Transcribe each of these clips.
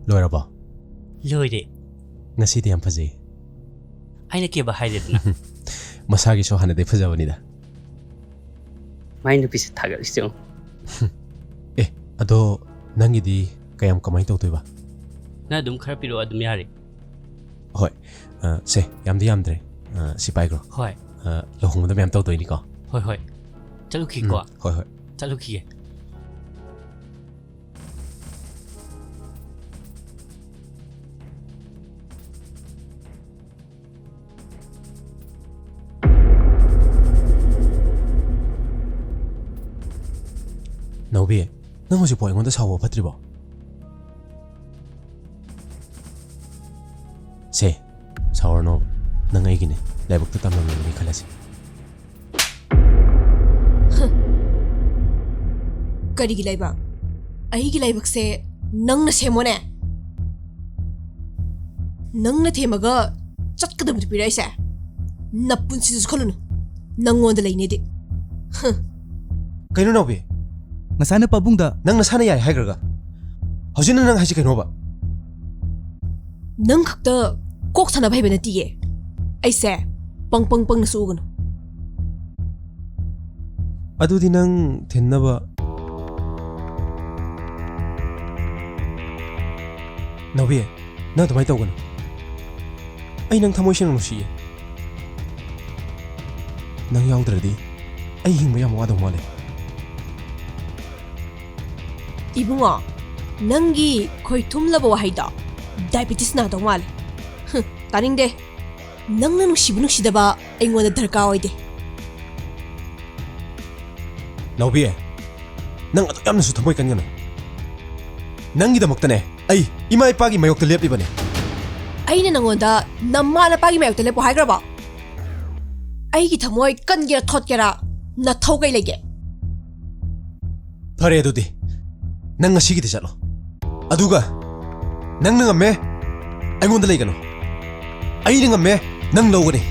Loiraba. Loire. Ngasi di yam fazay. Ay nakiba highlight na. Masagi so hana de fazawanida. May nupis tagal isto. Ado nangidi kayam kamay tawtoy ba? Na dum khara piro adum yari. Hoy. Se yamdi yamdre. Sipay gro. Hoy. Lohong da yam tawtoy ni ko. Hoy. Chalu ki ko. Hoy. Chalu ki. Naubi, nang hosi po ingon da sawo patri ba? Se, sawo no nang ay gine, laibok to tamang ni kalasi. Kari gilay ba? Ay gilay bakse nang na semo ne. Nang na temaga chat kadam tu pirai sa. Napun si kholu nang ngonda lay ne de. Kaino Naubi? Nasana pabungda nang nasana yai haigraga. Hojina nang haji kaino ba? Nang khakta kok sana bhai bena tiye. Ai sa pang na sugun. Adudi nang thenna ba? Naubi, na tumay tawgan. Ay nang thamoy siya nung siya. Nang yaudra di, ay hingmaya mo adong mali. Ibunga, nangi koi tumlaba wahayda diabetes na daw mal. Taning de, nang nung shidaba ay ngona darka oide. Naubi, nang ato yam na su thamoy kan gana. Nang gidamakta ne, ay ima ipagi mayok talep ibane. Ay na nangonda namma na pagi mayok talep po haigra ba? Ay githamoy kan gira thot gira na thawgay lege. Pare adudi. Nang ngasigi di chalo. Aduga. Nang ngamme. Ay ngonda lay gano. Ay ngamme nang lawgani.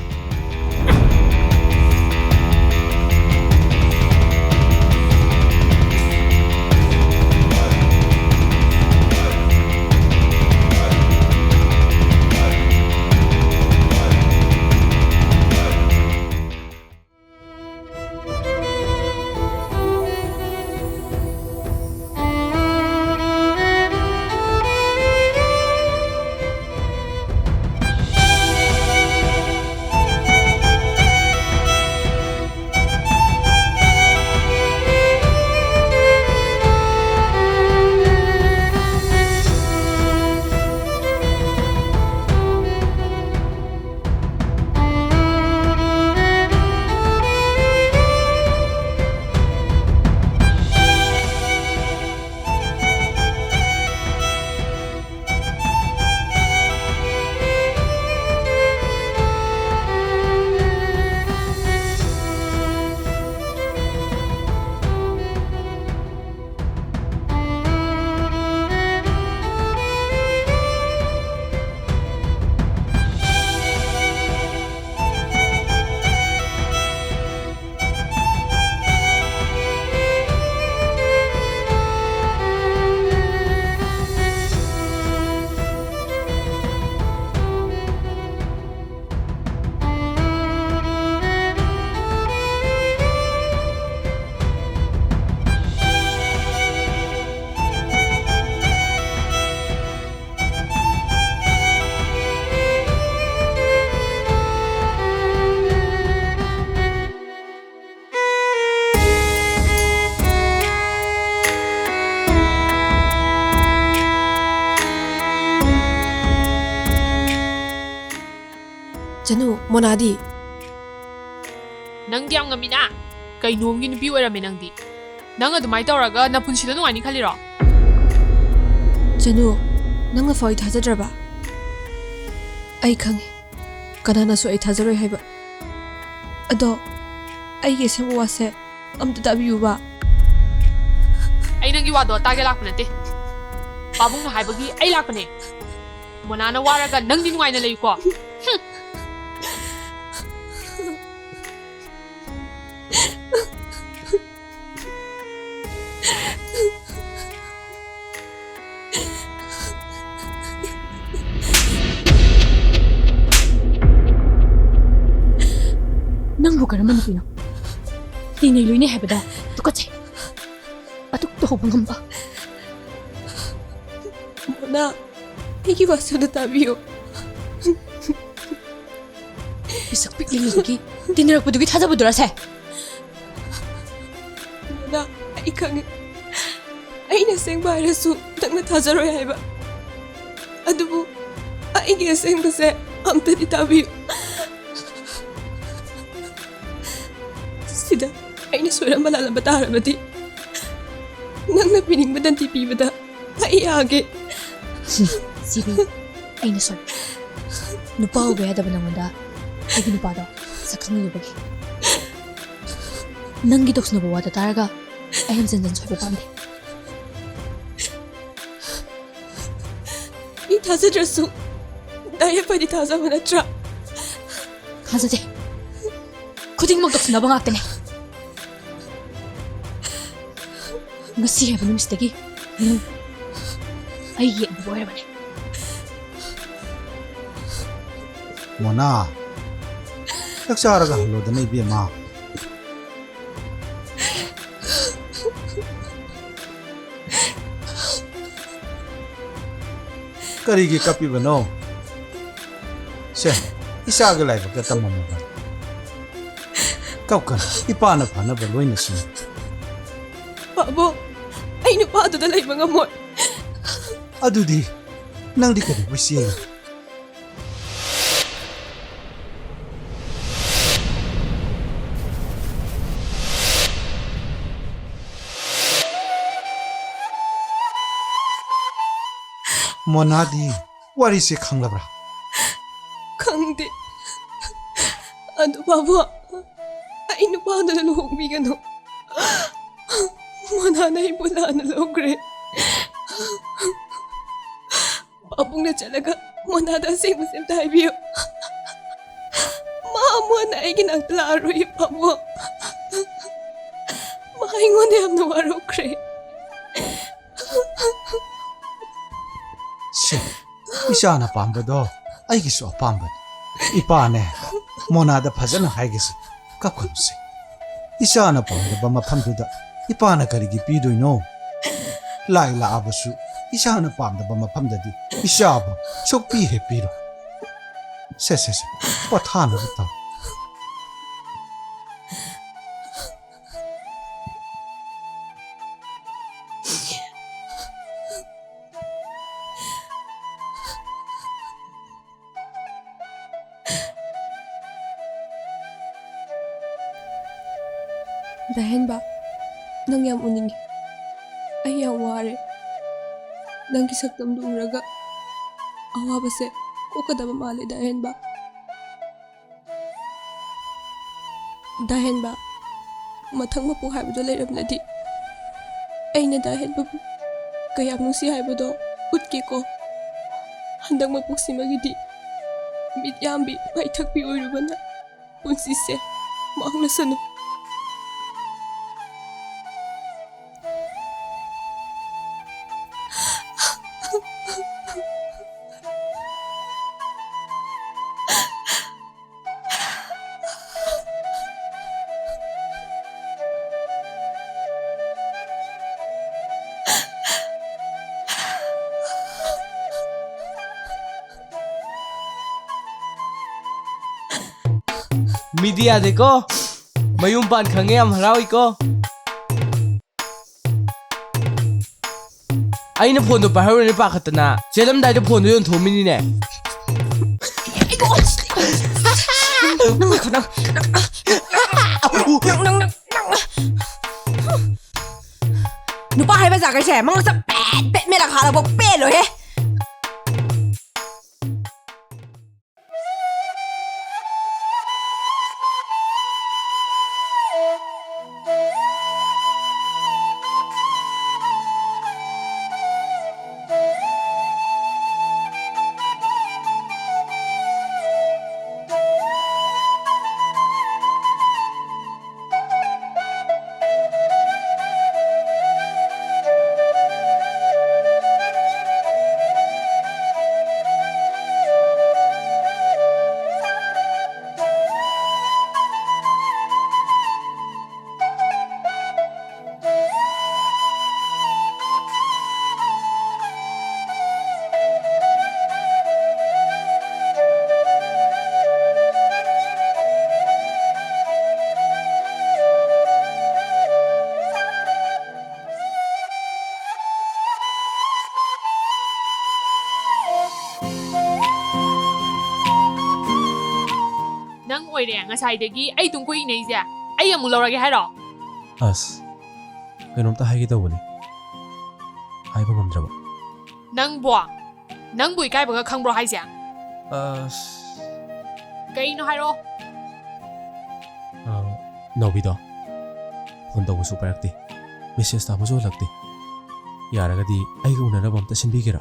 Janu, monadi. Nang diam ngamina. Kay nuomgi nupi oirame nang di. Nang adumay tawraga napunsida nungani khaliro. Janu, nang na foi thajadraba. Ai khangi. Kanana su ai thajaroi haiba. Ado ai ge semu wase amta tabiu ba. Ay nangi wado tage lakpanate. Pabung na haibagi ay lakpane. Monana waraga nang di nungay na layu ko. ꯀꯔꯝꯕ ꯅꯨꯄꯤꯅꯣ ꯇꯤꯡꯅꯩ ꯂꯣꯏꯅꯩ ꯍꯥꯏꯕꯗ ꯇꯨꯀꯠꯆꯩ ꯑꯗꯨꯛ ꯇꯧꯍꯧꯕ ꯉꯝꯕ Mona ꯑꯩꯒꯤ ꯋꯥꯁꯨꯗ ꯇꯥꯕꯤꯌꯨ ꯄꯤꯁꯛ ꯄꯤꯛꯂꯤꯉꯩꯗꯒꯤ ꯇꯤꯟꯅꯔꯛꯄꯗꯨꯒꯤ ꯊꯥꯖꯕꯗꯨꯔꯁꯦ Mona ꯑꯩ ꯈꯪꯉꯦ ꯑꯩꯅ ꯑꯁꯦꯡꯕ ꯍꯥꯏꯔꯁꯨ ꯅꯪꯅ ꯊꯥꯖꯔꯣꯏ ꯍꯥꯏꯕ ꯑꯗꯨꯕꯨ ꯑꯩꯒꯤ ꯑꯁꯦꯡꯕꯁꯦ ꯑꯝꯇꯗꯤ ꯇꯥꯕꯤꯌꯨ ꯁꯤꯗ ꯑꯩꯅ ꯁꯣꯏꯔꯝꯕ ꯂꯥꯜꯂꯝꯕ ꯇꯥꯔꯕꯗꯤ ꯅꯪꯅ ꯄꯤꯅꯤꯡꯕ ꯗꯟꯇꯤ ꯄꯤꯕꯗ ꯑꯩ ꯌꯥꯒꯦ ꯁꯤꯕꯤ ꯑꯩꯅ ꯁꯣꯏ ꯅꯨꯄꯥ ꯎꯕ ꯌꯥꯗꯕ ꯅꯪꯉꯣꯟꯗ ꯑꯩꯒꯤ ꯅꯨꯄꯥꯗꯣ ꯁꯛꯈꯪꯂꯨꯕꯒꯤ ꯅꯪꯒꯤ ꯇꯧꯁꯤꯟꯅꯕ ꯋꯥꯗ ꯇꯥꯔꯒ ꯑꯩ ꯍꯟꯖꯟ ꯁꯣꯏꯕ ꯄꯥꯝꯗꯦ 이 다스렸어. 나의 발이 다잡아 놨죠. 가자지. 고딩먹도 지나봐 갔더니. ngasi 해본 음식대기. 아이게 뭐 해봐네. 뭐나 역사하러가 흘러드네 이비마 करीगी कपी बनो से इसागे लाइब के तमम बन कौकन इपाना फाना बलोइन सिन बाबू आई नुपादुदा लाइब ngамoi अदुदी नंगदी कदि बसिए मोनादी वारी से खंगलब्रा खंगदे अदु बाबू आई नुपादुदा लुहोंबिगनो मोनाना ही बुलाना लोग्रे बाबूने चलगा मोनादा सेम सेम ताइबियो मा मोना आइगी नाक्तला रोई बाबू मा इंगोंदे हमनो वारोक्रे इशाना पाम्बदो आइगिसु पाम्बन इपाने मोनादा फजन हाइगिसु कखुनसे इशाना पाम्बा मफमदुदा इपाना करिगी पीदोइनो लाई लाबसु इशाना पाम्बा मफमददी इशाबु चोपी हे पीरो से पथाना बता Dahenba, nang yam uningi. Ay yam ware. Nang kisaktam duraga. Awa base ko kadaba male dahenba. Dahenba, mathang mapu haibado layramnadi. Ayna dahenba kayam nusi haibado utki ko. Handang mapuksimagidi. Midyambi maithakpi oirubana. Punsise maanglasano. Media देखो मयूम पान खंगे हम हरावी को आइने phone तो पहाड़ ने पाखतना चेलम दाइ तो phone तो थोमिनी ने 누가 할배 자글세 망서 빼빼 메라 가라고 빼로 해 ꯑꯣꯏꯔꯦ ꯉꯁꯥꯏꯗꯒꯤ ꯑꯩ ꯇꯨꯡ ꯀꯣꯏ ꯏꯅꯩꯁꯦ ꯑꯩ ꯑꯃꯨꯛ ꯂꯧꯔꯒꯦ ꯍꯥꯏꯔꯣ ꯑꯁ ꯀꯩꯅꯣꯝꯇ ꯍꯥꯏꯒꯦ ꯇꯧꯕꯅꯤ ꯍꯥꯏꯕ ꯉꯝꯗ꯭ꯔꯕ ꯅꯪꯕꯨ ꯏꯀꯥꯏꯕꯒ ꯈꯪꯕ꯭ꯔꯣ ꯍꯥꯏꯁꯦ ꯑꯁ ꯀꯩꯅꯣ ꯍꯥꯏꯔꯣ ꯅꯥꯎꯕꯤꯗꯣ ꯐꯣꯟ ꯇꯧꯕꯁꯨ ꯄꯥꯏꯔꯛꯇꯦ ꯃꯦꯁꯦꯖ ꯊꯥꯕꯁꯨ ꯍꯜꯂꯛꯇꯦ ꯌꯥꯔꯒꯗꯤ ꯑꯩꯒ ꯎꯅꯅꯕ ꯑꯝꯇ ꯁꯤꯟꯕꯤꯒꯦꯔꯥ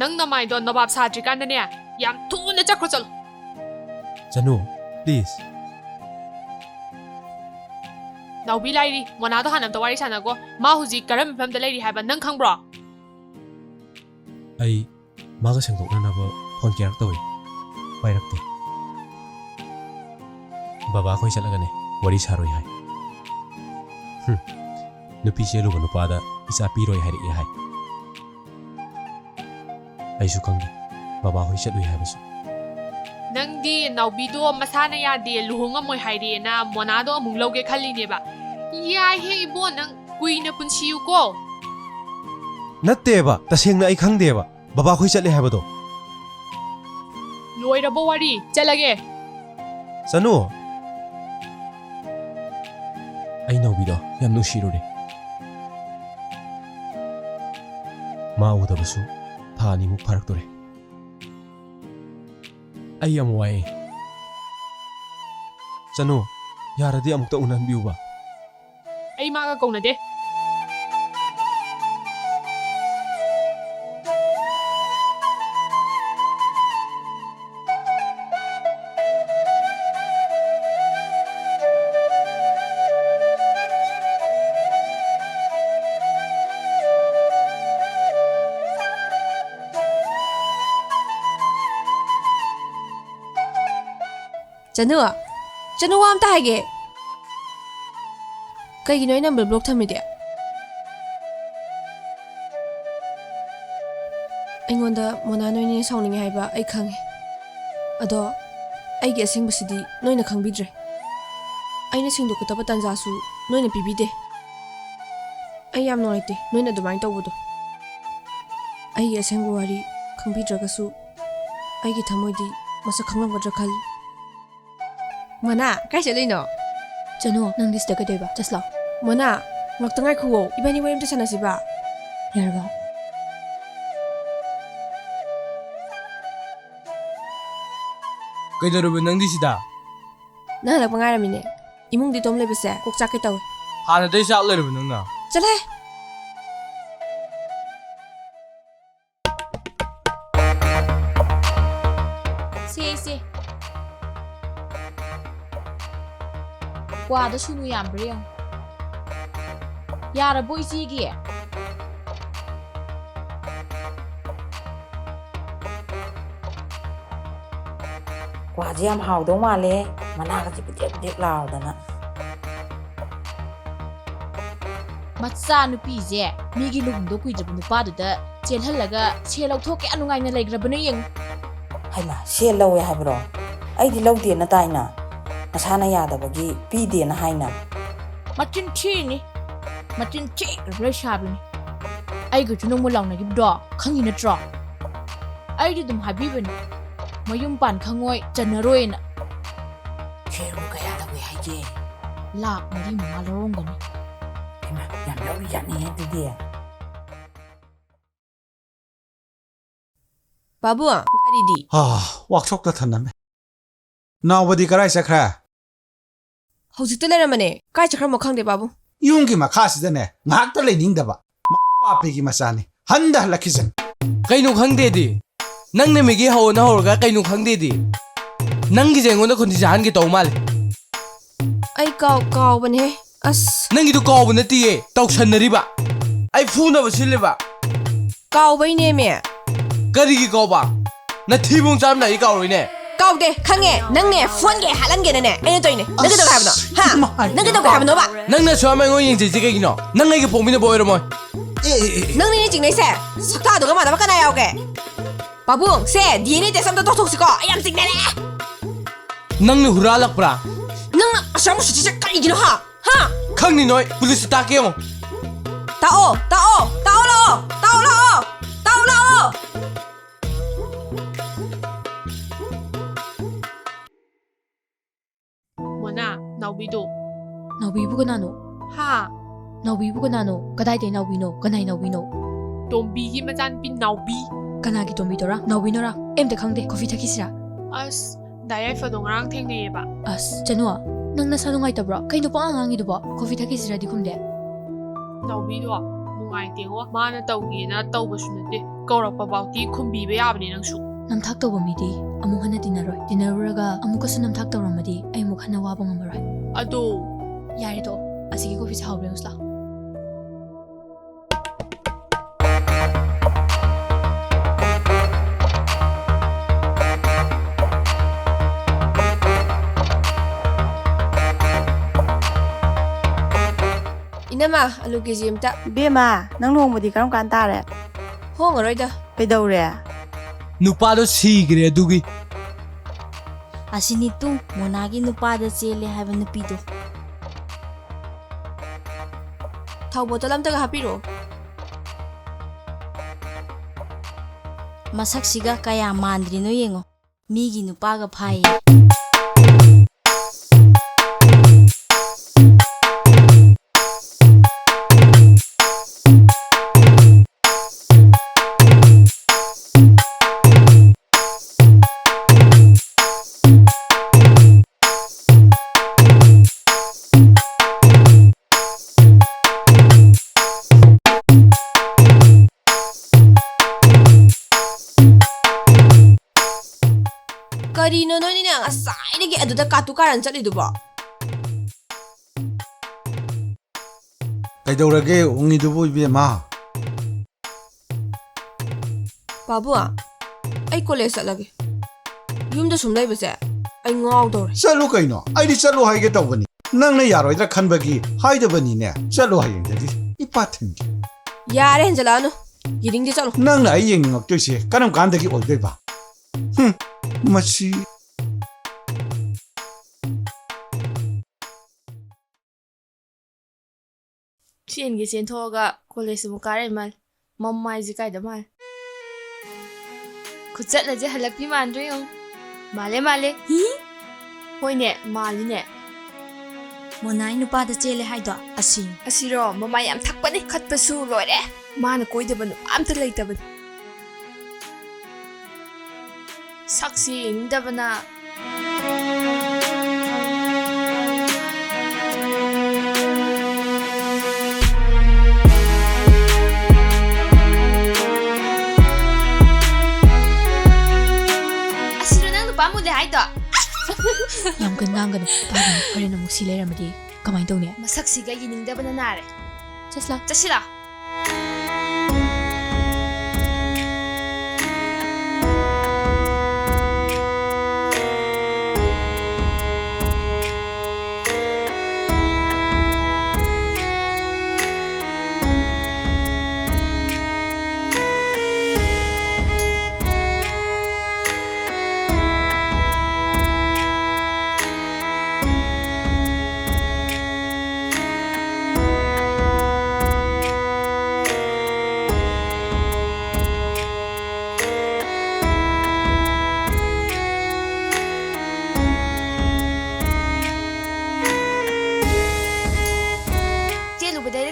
ꯅꯪ ꯅꯃꯥꯏꯗꯣ ꯅꯕꯥꯞ ꯁꯥꯗ꯭ꯔꯤꯀꯥꯟꯗꯅꯦ ꯌꯥꯝ ꯊꯨꯅ ꯆꯠꯈ꯭ꯔꯣ ꯆꯠꯂꯣ ꯆꯅꯨ ꯄ꯭ꯂꯤꯖ ꯅꯥꯎꯕꯤ ꯂꯥꯏꯔꯤ ꯃꯣꯅꯥꯗꯣ ꯍꯥꯟꯅ ꯑꯝꯇ ꯋꯥꯔꯤ ꯁꯥꯟꯅꯀꯣ ꯃꯥ ꯍꯧꯖꯤꯛ ꯀꯔꯝꯕ ꯃꯐꯝꯗ ꯂꯩꯔꯤ ꯍꯥꯏꯕ ꯅꯪ ꯈꯪꯕ꯭ꯔꯣ ꯑꯩ ꯃꯥꯒ ꯁꯦꯡꯗꯣꯛꯅꯅꯕ ꯐꯣꯟ ꯀꯌꯥꯔꯛ ꯇꯧꯏ ꯄꯥꯏꯔꯛꯇꯦ ꯕꯕꯥ ꯈꯣꯏ ꯆꯠꯂꯒꯅꯦ ꯋꯥꯔꯤ ꯁꯥꯔꯣꯏ ꯍꯥꯏ ꯅꯨꯄꯤ ꯆꯦꯜꯂꯨꯕ ꯅꯨꯄꯥꯗ ꯏꯆꯥ ꯄꯤꯔꯣꯏ ꯍꯥꯏꯔꯛꯑꯦ ꯍꯥꯏ ꯑꯩꯁꯨ ꯈꯪꯗꯦ ꯕꯕꯥ ꯍꯣꯏ ꯆꯠꯂꯨꯏ ꯍꯥꯏꯕꯁꯨ ꯅꯪꯗꯤ ꯅꯥꯎꯕꯤꯗꯣ ꯃꯁꯥꯅ ꯌꯥꯗꯦ ꯂꯨꯍꯣꯡꯉꯝꯃꯣꯏ ꯍꯥꯏꯔꯦꯅ ꯃꯣꯅꯥꯗꯣ ꯑꯃꯨꯛ ꯂꯧꯒꯦ ꯈꯜꯂꯤꯅꯦꯕ ꯌꯥꯏꯍꯦ ꯏꯕꯣ ꯅꯪ ꯀꯨꯏꯅ ꯄꯨꯟꯁꯤꯌꯨꯀꯣ ꯅꯠꯇꯦꯕ ꯇꯁꯦꯡꯅ ꯑꯩ ꯈꯪꯗꯦꯕ ꯕꯕꯥ ꯈꯣꯏ ꯆꯠꯂꯦ ꯍꯥꯏꯕꯗꯣ ꯂꯣꯏꯔꯕ ꯋꯥꯔꯤ ꯆꯠꯂꯒꯦ ꯆꯅꯨ ꯑꯩ ꯅꯥꯎꯕꯤꯗꯣ ꯌꯥꯝ ꯅꯨꯡꯁꯤꯔꯨꯔꯦ ꯃꯥ ꯎꯗꯕꯁꯨ ꯊꯥ ꯑꯅꯤꯃꯨꯛ ꯐꯥꯔꯛꯇꯣꯔꯦ ꯑꯩ ꯌꯥꯝ ꯋꯥꯏꯑꯦ ꯆꯅꯨ ꯌꯥꯔꯗꯤ ꯑꯃꯨꯛꯇ ꯎꯅꯍꯟꯕꯤꯌꯨꯕ ꯑꯩ ꯃꯥꯒ ꯀꯧꯅꯗꯦ ꯆꯅꯨ ꯋꯥ ꯑꯝꯇ ꯍꯥꯏꯒꯦ ꯀꯩꯒꯤꯅꯣ ꯑꯩ ꯅꯝꯕꯔ ꯕ꯭ꯂꯣꯛ ꯊꯝꯃꯤꯗꯤ ꯑꯩꯉꯣꯟꯗ ꯃꯣꯅꯥ ꯅꯣꯏꯅꯤ ꯁꯥꯎꯅꯤꯡꯉꯦ ꯍꯥꯏꯕ ꯑꯩ ꯈꯪꯉꯦ ꯑꯗꯣ ꯑꯩꯒꯤ ꯑꯁꯦꯡꯕꯁꯤꯗꯤ ꯅꯣꯏꯅ ꯈꯪꯕꯤꯗ꯭ꯔꯦ ꯑꯩꯅ ꯁꯦꯡꯗꯣꯛꯀꯗꯕ ꯇꯥꯟꯖꯥꯁꯨ ꯅꯣꯏꯅ ꯄꯤꯕꯤꯗꯦ ꯑꯩ ꯌꯥꯝ ꯅꯨꯡꯉꯥꯏꯇꯦ ꯅꯣꯏꯅ ꯑꯗꯨꯃꯥꯏꯅ ꯇꯧꯕꯗꯣ ꯑꯩꯒꯤ ꯑꯁꯦꯡꯕ ꯋꯥꯔꯤ ꯈꯪꯕꯤꯗ꯭ꯔꯒꯁꯨ ꯑꯩꯒꯤ ꯊꯃꯣꯏꯗꯤ ꯃꯁꯛ ꯈꯪꯂꯝꯒꯗ꯭ꯔꯥ ꯈꯜꯂꯤ ꯃꯣꯅꯥ ꯀꯥꯏ ꯆꯠꯂꯤꯅꯣ ꯆꯅꯨ ꯅꯪꯗꯤ ꯁꯤꯗ ꯀꯩꯗꯧꯕ ꯆꯠꯁ ꯂꯥꯎ ꯃꯣꯅꯥ ꯉꯥꯛꯇ ꯉꯥꯏꯈꯨꯋꯣ 이번이 ꯋꯥꯔꯤ ꯑꯝꯇ ꯁꯥꯟꯅꯁꯤꯕ ꯌꯥꯔꯕ ꯀꯩꯗꯧꯔꯕ ꯅꯪꯗꯤ ꯁꯤꯗ ꯅꯪ ꯍꯜꯂꯛꯄ ꯉꯥꯏꯔꯝꯃꯤꯅꯦ ꯏꯃꯨꯡꯗꯤ ꯇꯣꯝ ꯂꯩꯕꯁꯦ ꯀꯣꯛ ꯆꯥꯛꯀꯦ ꯇꯧꯋꯦ ꯍꯥꯟꯅꯗꯩ ꯆꯥꯛ ꯂꯩꯔꯕ ꯅꯪꯅ ꯆꯠꯂꯍꯦ ꯁꯦ ꯀ꯭ꯋꯥꯗ ꯁꯨꯅꯨ ꯌꯥꯝꯕ꯭ꯔꯥ ꯌꯦꯡꯉꯨ ꯌꯥꯔꯕꯣ ꯏꯆꯦꯒꯤ ꯀ꯭ꯋꯥꯁꯦ ꯌꯥꯝ ꯍꯥꯎꯗꯧ ꯃꯥꯜꯂꯦ ꯃꯅꯥꯒꯁꯦ ꯄꯤꯗꯦꯛ ꯄꯤꯗꯦꯛ ꯂꯥꯎꯗꯅ ꯃꯆꯥ ꯅꯨꯄꯤꯁꯦ ꯃꯤꯒꯤ ꯂꯨꯍꯣꯡꯗꯣ ꯀꯨꯏꯗ꯭ꯔꯕ ꯅꯨꯄꯥꯗꯨꯗ ꯆꯦꯜꯍꯜꯂꯒ ꯁꯦꯜ ꯂꯧꯊꯣꯛ ꯀꯌꯥ ꯅꯨꯡꯉꯥꯏꯅ ꯂꯩꯈ꯭ꯔꯕꯅꯣ ꯌꯦꯡꯉꯨ ꯍꯩꯃꯥ ꯁꯦꯜ ꯂꯧꯋꯦ ꯍꯥꯏꯕ꯭ꯔꯣ ꯑꯩꯗꯤ ꯂꯧꯗꯦꯅ ꯇꯥꯏꯅ ꯃꯁꯥꯅ ꯌꯥꯗꯕꯒꯤ ꯄꯤꯗꯦꯅ ꯍꯥꯏꯅ ꯃꯆꯤꯟ ꯊꯤꯔꯤꯅꯤ ꯃꯆꯤꯟ ꯊꯤꯈ꯭ꯔꯕ ꯂꯩꯁꯥꯕꯤꯅꯤ ꯑꯩꯒꯁꯨ ꯅꯣꯡꯃ ꯂꯥꯎꯅꯈꯤꯕꯗꯣ ꯈꯪꯉꯤ ꯅꯠꯇ꯭ꯔꯣ ꯑꯩꯗꯤ ꯑꯗꯨꯝ ꯍꯥꯏꯕꯤꯕꯅꯤ ꯃꯌꯨꯝ ꯄꯥꯟ ꯈꯪꯉꯣꯏ ꯆꯟꯅꯔꯣꯏꯅ ꯁꯦꯜꯕꯨ ꯀꯌꯥ ꯂꯧꯋꯦ ꯍꯥꯏꯒꯦ ꯂꯥꯛ 4-5 ꯂꯧꯔꯝꯒꯅꯤ ꯍꯩꯃꯥ ꯌꯥꯝ ꯂꯧꯔꯤꯖꯥꯠꯅꯤꯍꯦ ꯑꯗꯨꯗꯤ ꯕꯥꯕꯨ ꯒꯥꯔꯤꯗꯤ ꯋꯥꯛꯁꯣꯞꯇ ꯊꯅꯝꯃꯦ ꯅꯥꯎꯕꯗꯤ ꯀꯔꯥꯏ ꯆꯠꯈ꯭ꯔꯦ ꯍꯧꯖꯤꯛꯇ ꯂꯩꯔꯝꯕꯅꯦ ꯀꯥꯏ ꯆꯠꯈ꯭ꯔꯃꯣ ꯈꯪꯗꯦ ꯕꯥꯕꯨ ꯌꯨꯝꯒꯤ ꯃꯈꯥꯁꯤꯗꯅꯦ ꯉꯥꯏꯍꯥꯛꯇ ꯂꯩꯅꯤꯡꯗꯕ ꯄꯥꯄꯤꯒꯤ ꯃꯆꯥꯅꯤ ꯍꯟꯗ ꯍꯜꯂꯛꯈꯤꯁꯅꯤ ꯀꯩꯅꯣ ꯈꯪꯗꯦꯗꯤ ꯅꯪꯅ ꯃꯤꯒꯤ ꯍꯧꯅ ꯍꯧꯔꯒ ꯀꯩꯅꯣ ꯈꯪꯗꯦꯗꯤ ꯅꯪꯒꯤꯁꯦ ꯑꯩꯉꯣꯟꯗ ꯈꯨꯟꯗꯤ ꯆꯥꯍꯟꯒꯦ ꯇꯧ ꯃꯥꯜꯂꯦ ꯑꯩ ꯀꯥꯎꯕꯅꯦ ꯑꯁ ꯅꯪꯒꯤꯗꯨ ꯀꯥꯎꯕ ꯅꯠꯇꯤꯌꯦ ꯇꯧꯁꯟꯅꯔꯤꯕ ꯑꯩ ꯐꯨꯅꯕ ꯁꯤꯜꯂꯤꯕ ꯀꯥꯎꯕꯩꯅꯦꯃꯦ ꯀꯔꯤꯒꯤ ꯀꯥꯎꯕ ꯅꯊꯤꯕꯣꯡ ꯆꯥꯝꯅ ꯑꯩ ꯀꯥꯎꯔꯣꯏꯅꯦ ꯀꯥꯎꯗꯦ ꯈꯪꯉꯦ ꯅꯪꯅꯦ ꯐꯣꯟꯒꯦ ꯍꯥꯠꯍꯟꯒꯦꯅꯅꯦ ꯑꯩꯅ ꯇꯧꯏꯅꯦ ꯅꯪ ꯀꯩꯗꯧꯒꯦ ꯍꯥꯏꯕꯅꯣ ꯍꯥ ꯅꯪ ꯀꯩꯗꯧꯒꯦ ꯍꯥꯏꯕꯅꯣꯕ ꯅꯪꯅ ꯁꯨꯃꯥꯏꯅ ꯑꯩꯉꯣꯟꯗ ꯌꯦꯡꯖꯩꯁꯤ ꯀꯩꯒꯤꯅꯣ ꯅꯪ ꯑꯩꯒ ꯄꯣꯛꯃꯤꯟꯅꯕ ꯑꯣꯏꯔꯝꯃꯣꯏ ꯅꯪꯅꯦ ꯆꯤꯡꯅꯩꯁꯦ ꯁꯛꯇꯥꯗꯨꯒ ꯃꯥꯟꯅꯕ ꯀꯅꯥ ꯌꯥꯎꯒꯦ ꯄꯥꯕꯨꯡ ꯁꯦ DNA ꯇꯦꯁ ꯑꯝꯇ ꯇꯧꯊꯣꯛꯁꯤꯀꯣ ꯑꯩ ꯌꯥꯝ ꯆꯤꯡꯅꯔꯦ ꯅꯪꯅ ꯍꯨꯔꯥꯜꯂꯛꯄ꯭ꯔꯥ ꯅꯪꯅ ꯑꯁꯥꯝꯕ ꯁꯨꯆꯤꯁꯦ ꯀꯔꯤꯒꯤꯅꯣ ꯍꯥ ꯈꯪꯅꯤ ꯅꯣꯏ ꯄꯨꯂꯤꯁꯇ ꯇꯥꯛꯀꯦ ꯌꯦꯡꯉꯣ ꯇꯥꯛꯑꯣ ꯂꯥꯛꯑꯣ ꯅꯥꯎꯕꯤꯗꯣ ꯅꯥꯎꯕꯤꯕꯨ ꯀꯅꯥꯅꯣ ꯍꯥ ꯅꯥꯎꯕꯤꯕꯨ ꯀꯅꯥꯅꯣ ꯀꯗꯥꯏꯗꯩ ꯅꯥꯎꯕꯤꯅꯣ ꯀꯅꯥꯏ ꯅꯥꯎꯕꯤꯅꯣ ꯇꯣꯝꯕꯤꯒꯤ ꯃꯆꯥꯅꯨꯄꯤ ꯅꯥꯎꯕꯤ ꯀꯅꯥꯒꯤ ꯇꯣꯝꯕꯤꯗꯣꯔꯥ ꯅꯥꯎꯕꯤꯅꯣꯔꯥ ꯑꯝꯇ ꯈꯪꯗꯦ ꯀꯣꯐꯤ ꯊꯛꯈꯤꯁꯤꯔꯥ ꯑꯁ ꯗꯥꯏꯌꯥꯏꯐꯗꯣ ꯉꯔꯥꯡ ꯊꯦꯡꯅꯩꯌꯦꯕ ꯑꯁ ꯆꯅꯨ ꯅꯪ ꯅꯁꯥ ꯅꯨꯡꯉꯥꯏꯇꯕ꯭ꯔꯣ ꯀꯩꯅꯣ ꯄꯪꯉꯥꯡ ꯉꯥꯡꯉꯤꯗꯨꯕꯣ ꯀꯣꯐꯤ ꯊꯛꯈꯤꯁꯤꯔꯗꯤ ꯈꯨꯝꯗꯦ ꯅꯥꯎꯕꯤꯗꯣ ꯅꯨꯡꯉꯥꯏꯇꯦꯉꯣ ꯃꯥꯅ ꯇꯧꯒꯦꯅ ꯇꯧꯕꯁꯨ ꯅꯠꯇꯦ ꯀꯧꯔꯛꯄ ꯐꯥꯎꯗꯤ ꯈꯨꯝꯕꯤꯕ ꯌꯥꯕꯅꯦ ꯅꯪꯁꯨ ꯅꯝꯊꯥꯛ ꯇꯧꯕ ꯃꯤꯗꯤ ꯑꯃꯨꯛ ꯍꯟꯅ ꯇꯤꯟꯅꯔꯣꯏ ꯇꯤꯟꯅꯔꯨꯔꯒ ꯑꯃꯨꯛꯀꯁꯨ ꯅꯝꯊꯥꯛ ꯇꯧꯔꯝꯃꯗꯤ ꯑꯩ ꯑꯃꯨꯛ ꯍꯟꯅ ꯋꯥꯕ ꯉꯝꯃꯔꯣꯏ ꯑꯗꯣ ꯌꯥꯔꯦ ꯇꯣ ꯑꯁꯤꯒꯤ ꯀꯣꯐꯤꯁꯦ ꯍꯥꯎꯕ꯭ꯔ ꯌꯦꯡꯉꯨꯁꯤ ꯂꯥꯎ 이놈아 알루 keji amta Bema, nang luhongbudi karam kan tare. ꯍꯣꯡꯉꯔꯣꯏꯗ Kaidaure? ꯅꯨꯄꯥꯗꯣ ꯁꯤꯈ꯭ꯔꯦ ꯑꯗꯨꯒꯤ ꯑꯁꯤꯅꯤ ꯇꯨ ꯃꯣꯅꯥꯒꯤ ꯅꯨꯄꯥꯗ ꯆꯦꯜꯂꯦ ꯍꯥꯏꯕ ꯅꯨꯄꯤꯗꯣ ꯊꯥꯎ ꯕꯣꯇꯜ ꯑꯝꯇꯒ ꯍꯥꯞꯄꯤꯔꯣ ꯃꯁꯛꯁꯤꯒ ꯀꯌꯥ ꯃꯥꯟꯗ꯭ꯔꯤꯅꯣ ꯌꯦꯡꯉꯣ ꯃꯤꯒꯤ ꯅꯨꯄꯥꯒ ꯐꯥꯏꯌꯦ ꯀꯔꯤꯅꯣ ꯅꯣꯏꯅꯤꯅ ꯉꯁꯥꯏꯗꯒꯤ ꯑꯗꯨꯗ ꯀꯥꯇꯨ ꯀꯥꯔꯟ ꯆꯠꯂꯤꯗꯨꯕꯣ ꯀꯩꯗꯧꯔꯒꯦ ꯎꯡꯉꯤꯗꯨꯕꯨ ꯏꯕꯦꯝꯃ ꯕꯥꯕꯨ ꯑꯩ ꯀꯣꯂꯦꯖ ꯆꯠꯂꯒꯦ ꯌꯨꯝꯗ ꯁꯨꯝ ꯂꯩꯕꯁꯦ ꯑꯩ ꯉꯥꯎꯗꯧꯔꯦ ꯆꯠꯂꯨ ꯀꯩꯅꯣ ꯑꯩꯗꯤ ꯆꯠꯂꯨ ꯍꯥꯏꯒꯦ ꯇꯧꯕꯅꯤ ꯅꯪꯅ ꯌꯥꯔꯣꯏꯗ꯭ꯔꯥ ꯈꯟꯕꯒꯤ ꯍꯥꯏꯗꯕꯅꯤꯅꯦ ꯆꯠꯂꯨ ꯍꯌꯦꯡꯗꯒꯤ ꯏꯄꯥ ꯊꯤꯟꯒꯤ ꯌꯥꯔꯦ ꯍꯦꯟꯖꯜꯂꯛꯑꯅꯨ ꯌꯦꯡꯅꯤꯡꯗꯦ ꯆꯠꯂꯣ ꯅꯪꯅ ꯑꯩ ꯌꯦꯡꯅꯤꯡꯉꯛꯇꯣꯏꯁꯦ ꯀꯔꯝ ꯀꯥꯟꯗꯒꯤ ꯑꯣꯏꯗꯣꯏꯕ ꯃꯁꯤ ꯆꯦꯟꯒꯦ ꯆꯦꯟꯊꯣꯛꯑꯒ ꯀꯣꯂꯦꯖ ꯑꯃꯨꯛ ꯀꯥꯔꯛꯏ ꯃꯥꯜ ꯃꯃꯥꯏꯁꯦ ꯀꯥꯏꯗ ꯃꯥꯜ ꯈꯨꯆꯠꯂꯁꯦ ꯍꯜꯂꯛꯄꯤ ꯃꯥꯟꯗ꯭ꯔꯦ ꯌꯦꯡꯉꯨ ꯃꯥꯜꯂꯦ ꯃꯥꯜꯂꯦ ꯍꯣꯏꯅꯦ ꯃꯥꯜꯂꯤꯅꯦ ꯃꯣꯅꯥꯒꯤ ꯅꯨꯄꯥꯗ ꯆꯦꯜꯂꯦ ꯍꯥꯏꯗꯣ ꯑꯁꯤꯔꯣ ꯃꯃꯥꯏ ꯌꯥꯝ ꯊꯛꯄꯅꯤ ꯈꯠꯄꯁꯨ ꯂꯣꯏꯔꯦ ꯃꯥꯅ ꯀꯣꯏꯗꯕ ꯅꯨꯄꯥ ꯑꯝꯇ ꯂꯩꯇꯕꯅꯤ ꯁꯛꯁꯤ ꯌꯦꯡꯅꯤꯡꯗꯕꯅ ꯑꯁꯤꯔꯣ ꯅꯪ ꯅꯨꯄꯥ ꯃꯨꯜꯂꯦ ꯍꯥꯏꯗꯣ ꯌꯥꯝ ꯀꯟ ꯉꯥꯡꯒꯅꯨ ꯇꯥꯒꯅꯨ ꯍꯣꯔꯦꯟ ꯑꯃꯨꯛ ꯁꯤ ꯂꯩꯔꯝꯃꯗꯤ ꯀꯃꯥꯏꯅ ꯇꯧꯅꯤ ꯃꯁꯛꯁꯤꯒ ꯌꯦꯡꯅꯤꯡꯗꯕꯅ ꯅꯥꯔꯦ ꯆꯠꯁꯂꯥ ꯆꯠꯁꯤꯔꯥ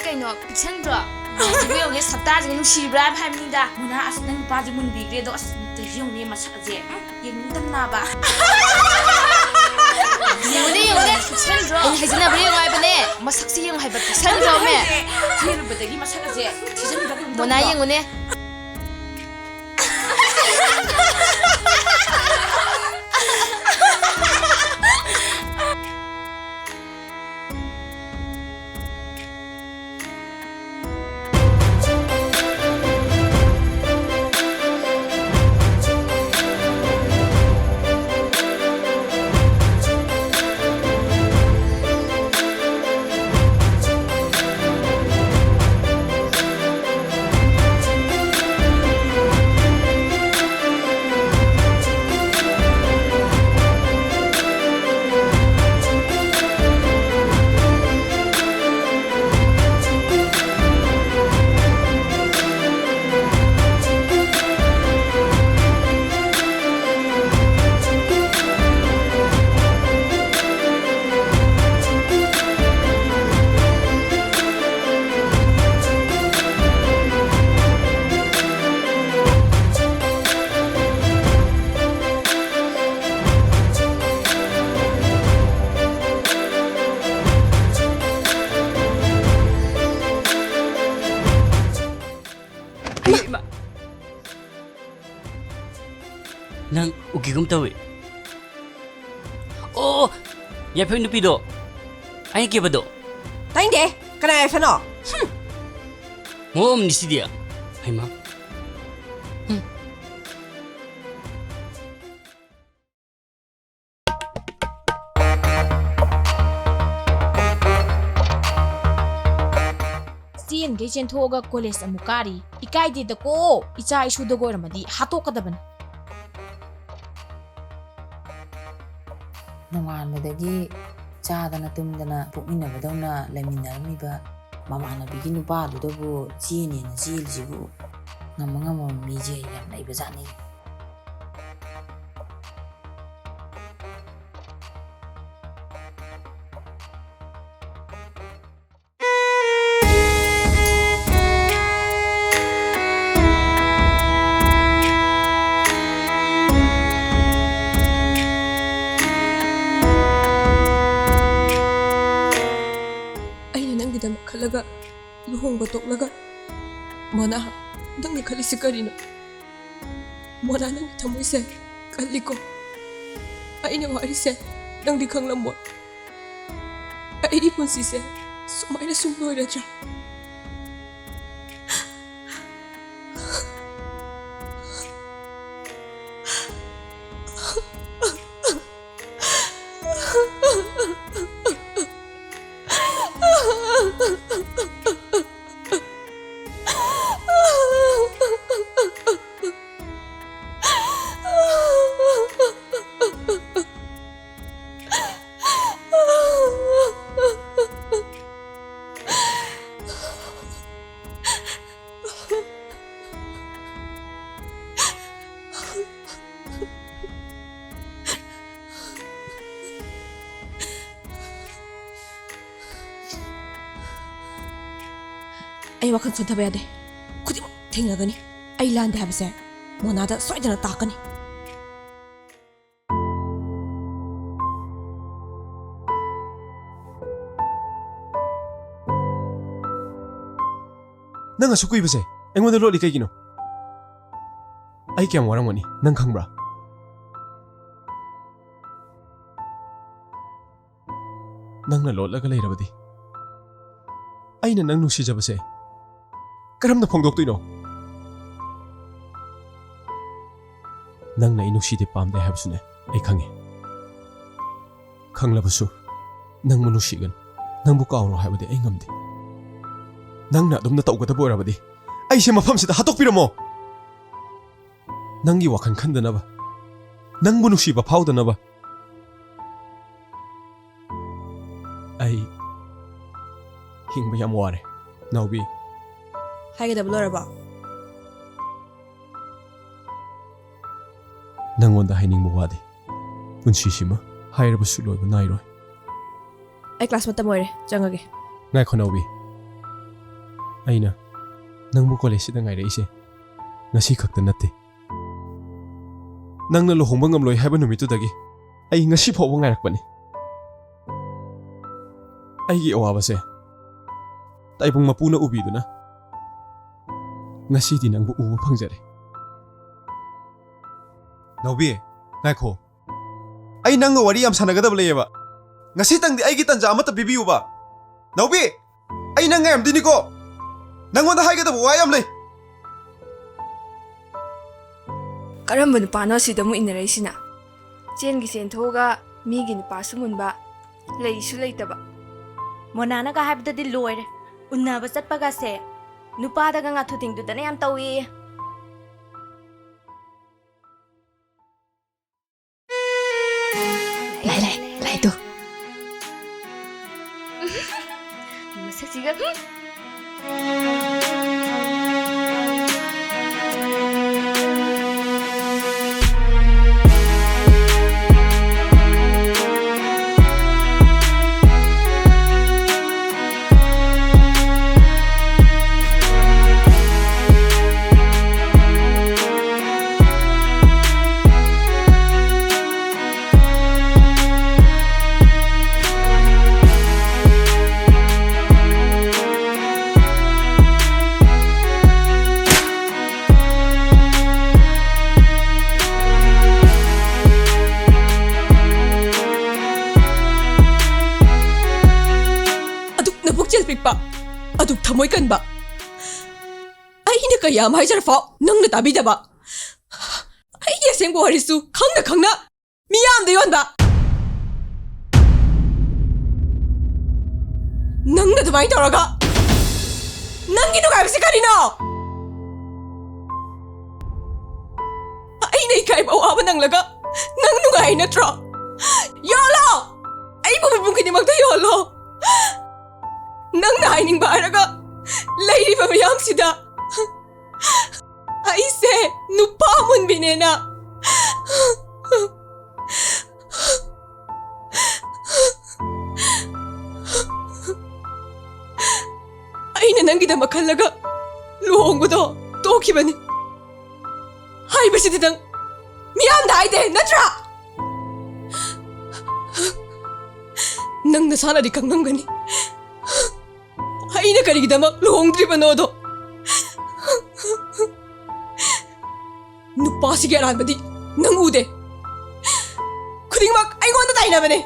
ꯀꯩꯅꯣ ꯄꯤꯛꯁꯟꯗ꯭ꯔꯣ ꯍꯧꯖꯤꯛ ꯌꯧꯅꯦ ꯁꯞꯇꯥꯁꯤꯒ ꯅꯨꯡꯁꯤꯕ꯭ꯔꯥ ꯍꯥꯏꯕꯅꯤꯗ ꯃꯣꯅꯥ ꯑꯁ ꯅꯪ ꯅꯨꯄꯥꯁꯦ ꯃꯨꯟꯕꯤꯈ꯭ꯔꯦꯗꯣ ꯑꯁ ꯌꯧꯅꯦ ꯃꯁꯛꯁꯦ ꯌꯦꯡꯅꯤꯡꯗꯕ ꯅꯥꯕ ꯌꯦꯡꯉꯨꯅꯦ ꯄꯤꯛꯁꯟꯗ꯭ꯔꯣ ꯑꯩꯅ ꯍꯥꯏꯖꯅꯕ ꯌꯦꯡꯉꯨ ꯍꯥꯏꯕꯅꯦ ꯃꯁꯛꯁꯦ ꯌꯦꯡꯉꯨ ꯍꯥꯏꯕ ꯄꯤꯛꯁꯟꯗ꯭ꯔꯣꯃꯦ ꯊꯤꯔꯨꯕꯗꯒꯤ ꯃꯁꯛꯁꯦ ꯊꯤꯖꯤꯟꯕ ꯃꯣꯅꯥ ꯌꯦꯡꯉꯨꯅꯦ ꯎꯈꯤꯒꯨꯝ ꯇꯧꯏ ꯑꯣ ꯌꯥꯏꯐꯩ ꯅꯨꯄꯤꯗꯣ ꯑꯩꯅ ꯀꯦꯕꯗꯣ ꯇꯥꯏꯡꯗꯦ ꯀꯅꯥ ꯌꯥꯏꯐꯅꯣ ꯃꯑꯣꯡ ꯑꯃꯅꯤ ꯁꯤꯗꯤ ꯍꯩꯃꯥ ꯆꯦꯟꯈꯩ ꯆꯦꯟꯊꯣꯛꯑꯒ ꯀꯣꯂꯦꯖ ꯑꯃꯨꯛ ꯀꯥꯔꯤ ꯏꯀꯥꯏꯗꯦꯗꯀꯣ ꯏꯆꯥ ꯏꯁꯨꯗꯒ ꯑꯣꯏꯔꯝꯃꯗꯤ ꯍꯥꯠꯇꯣꯛꯀꯗꯕꯅꯤ ꯅꯣꯡꯉꯥꯟꯕꯗꯒꯤ ꯆꯥꯗꯅ ꯇꯨꯝꯗꯅ ꯄꯣꯛꯃꯤꯟꯅꯕꯗꯧꯅ ꯂꯩꯃꯤꯟꯅꯔꯝꯃꯤꯕ ꯃꯃꯥꯟꯅꯕꯤꯒꯤ ꯅꯨꯄꯥꯗꯨꯗꯕꯨ ꯆꯦꯟꯅꯦꯅ ꯆꯦꯜꯂꯤꯁꯤꯕꯨ ꯉꯝꯃꯕ ꯃꯤꯁꯦ ꯌꯥꯝ ꯂꯩꯕꯖꯥꯠꯅꯤ खलगा लुहोंग तोकलगा मोना नंग खलिसे करिनो मोना नंग थमोइसे कलिको आइने वारिसे नंग खंगलमो आइदी पुंसिसे सुमाइना सुम लोइरजा आई वखन सोधब यादे खुद थेंगगनी आई लांदे हाबसे मोनादा सोइदना ताकनी नंग असुकुई बसे एंगोंद लोली कइगिनो आई क्याम वरंगनी नंग खंगब्रा नंगना लोलगा लेरबदी आइना नंग नुसिजबसे करमना फोंदोक्तुइनो नंगना इनुसिदे पामदे हाबसुने आई खंगे खंगलबसु नंग मनुसिगन नंगबु कावरो हाबदे आई ngamde नंगना अदुमना तौगदबो ओरबदी आइसे मफमसिदा हातोकपिरमो नंगी वखन खंदनबा नंगबु नुसिबा फावदनबा आई हिंगबा याम वारे नाउबी हाइगदब लोरबा नंगोंदा हाइनिंगबो वादे पुंसिसिमा हाइरबसु लोइबा नाइरोय आई क्लास मत मोरे चंगगे ngai khonawi aina nangbu college sida ngai reise ngasi khakta natte nangna lohongba ngamloi haiba numitu dagi ai ngasi phaw ngai rakpani ai gi awa base taibung mapuna ubi duna ngasi di nangbu ubu phangjare nawbi ngai kho ai nangga wari yam sanagadab leyeba ngasi tangdi ai gi tanja amata bibiuba nawbi ai nangga yam diniko nangwanda haigada wa yam lei करम नुपानो सिदमु इनरैसिना chain गी chain थोगा मी गी नुपा सुमुनबा लेइसु लेइतबा मोनाना का हाबददि लोइरे उन्नाबा चटपगा से नुपादा गा थुथिंग दुदने याम तौई लाई तो मससिगा ꯄꯨꯛꯆꯦꯜ ꯄꯤꯛꯄ ꯑꯗꯨꯛ ꯊꯃꯣꯏ ꯀꯟꯕ ꯑꯩꯅ ꯀꯌꯥꯝ ꯍꯥꯏꯖꯔꯐꯥꯎ ꯅꯪꯅ ꯇꯥꯕꯤꯗꯕ ꯑꯩꯒꯤ ꯑꯁꯦꯡꯕ ꯋꯥꯔꯤꯁꯨ ꯈꯪꯅ ꯈꯪꯅ ꯃꯤꯌꯥꯝꯗ ꯌꯣꯟꯕ ꯅꯪꯅ ꯑꯗꯨꯃꯥꯏꯅ ꯇꯧꯔꯒ ꯅꯪꯒꯤ ꯅꯨꯡꯉꯥꯏꯕꯁꯤ ꯀꯔꯤꯅꯣ ꯑꯩꯅ ꯏꯀꯥꯏꯕ ꯑꯋꯥꯕ ꯅꯪꯂꯒ ꯅꯪ ꯅꯨꯡꯉꯥꯏ ꯅꯠꯇ꯭ꯔꯣ ꯌꯣꯜꯂꯣ ꯑꯩꯕꯨ ꯃꯤꯄꯨꯝ ꯈꯨꯗꯤꯡꯃꯛꯇ ꯌꯣꯜꯂꯣ ꯅꯪꯅ ꯍꯥꯏꯅꯤꯡꯕ ꯍꯥꯏꯔꯒ ꯂꯩꯔꯤꯕ ꯃꯌꯥꯝꯁꯤꯗ ꯑꯩꯁꯦ ꯅꯨꯄꯥ ꯃꯨꯟꯕꯤꯅꯦꯅ ꯑꯩꯅ ꯅꯪꯒꯤꯗꯃꯛ ꯈꯜꯂꯒ ꯂꯨꯍꯣꯡꯕꯗꯣ ꯇꯣꯛꯈꯤꯕꯅꯤ ꯍꯥꯏꯕꯁꯤꯗꯤ ꯅꯪ ꯃꯤꯌꯥꯝꯗ ꯍꯥꯏꯗꯦ ꯅꯠꯇ꯭ꯔꯥ ꯅꯪ ꯅꯁꯥꯅꯗꯤ ꯈꯪꯂꯝꯒꯅꯤ ꯑꯩꯅ ꯀꯔꯤꯒꯤꯗꯃꯛ ꯂꯨꯍꯣꯡꯗ꯭ꯔꯤꯕꯅꯣꯗꯣ ꯅꯨꯄꯥꯁꯤꯒꯤ ꯑꯔꯥꯟꯕꯗꯤ ꯅꯪ ꯎꯗꯦ ꯈꯨꯗꯤꯡꯃꯛ ꯑꯩꯉꯣꯟꯗ ꯇꯥꯏꯅꯕꯅꯦ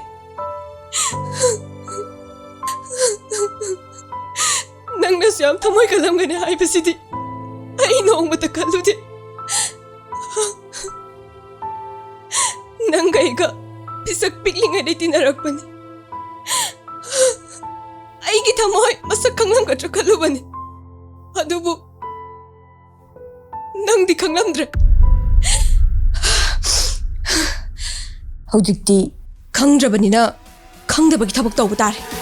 ꯅꯪꯅꯁꯨ ꯌꯥꯝ ꯊꯃꯣꯏ ꯀꯜꯂꯝꯒꯅꯤ ꯍꯥꯏꯕꯁꯤꯗꯤ ꯑꯩ ꯅꯣꯡꯃꯇ ꯈꯜꯂꯨꯗꯦ ꯅꯪꯒ ꯑꯩꯒ ꯄꯤꯁꯛ ꯄꯤꯛꯂꯤꯉꯩꯗꯩ ꯇꯤꯟꯅꯔꯛꯄꯅꯤ ꯑꯩꯒꯤ ꯊꯃꯣꯏ ꯃꯁꯛ ꯈꯪꯂꯝꯒꯗ꯭ꯔꯥ ꯈꯜꯂꯨꯕꯅꯤ ꯑꯗꯨꯕꯨ ꯅꯪꯗꯤ ꯈꯪꯂꯝꯗ꯭ꯔꯦ ꯍꯧꯖꯤꯛꯇꯤ ꯈꯪꯗ꯭ꯔꯕꯅꯤꯅ ꯈꯪꯗꯕꯒꯤ ꯊꯕꯛ ꯇꯧꯕ ꯇꯥꯔꯦ